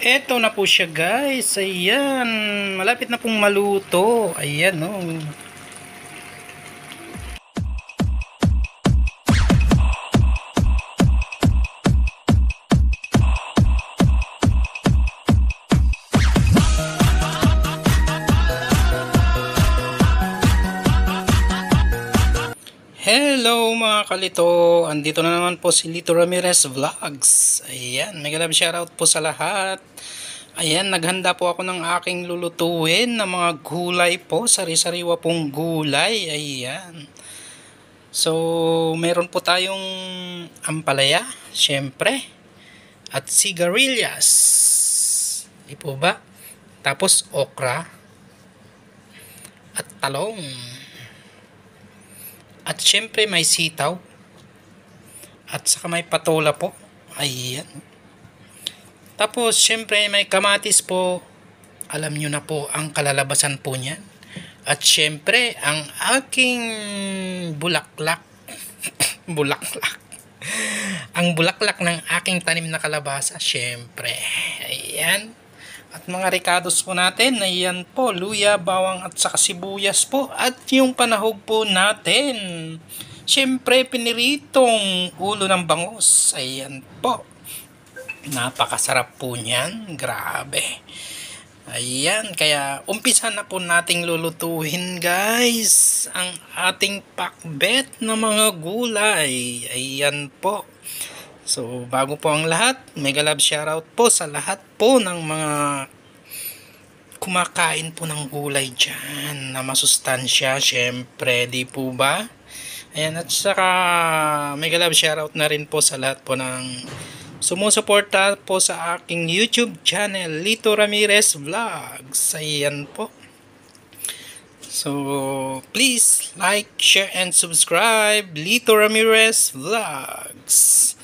Eto na po siya guys. Ayan. Malapit na pong maluto. Ayan oh. Hello mga kalito. Andito na naman po si Lito Ramirez Vlogs. Ayan. Mega love shoutout po sa lahat. Ayan, naghanda po ako ng aking lulutuin na mga gulay po, sari-sariwa pong gulay. Ayan. So, meron po tayong ampalaya, syempre, at sigarilyas. Di po ba? Tapos okra at talong. At syempre may sitaw. At saka may patola po. Ayan. Tapos, syempre, may kamatis po. Alam nyo na po ang kalalabasan po niyan. At syempre, ang aking bulaklak. Bulaklak. Ang bulaklak ng aking tanim na kalabasa. Syempre. Ayan. At mga ricados po natin. Ayan po. Luya, bawang at saka sibuyas po. At yung panahog po natin. Syempre, piniritong ulo ng bangus. Ayan po. Napakasarap po niyan. Grabe. Ayan. Kaya umpisa na po nating lulutuhin guys. Ang ating pakbet na mga gulay. Ayan po. So bago po ang lahat, mega love shoutout po sa lahat po ng mga kumakain po ng gulay dyan na masustansya. Syempre, di po ba? Ayan. At saka mega love shoutout na rin po sa lahat po ng sumusuporta po sa aking YouTube channel, Lito Ramirez Vlogs. Ayan po. So, please like, share, and subscribe. Lito Ramirez Vlogs.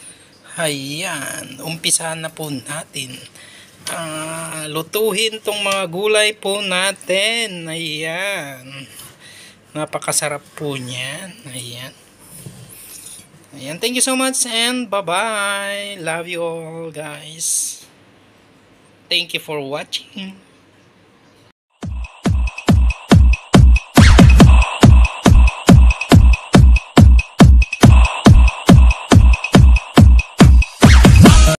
Ayan. Umpisahan na po natin. Lutuhin tong mga gulay po natin. Ayan. Napakasarap po niyan. Ayan. Ayan, thank you so much and bye-bye. Love you all guys. Thank you for watching.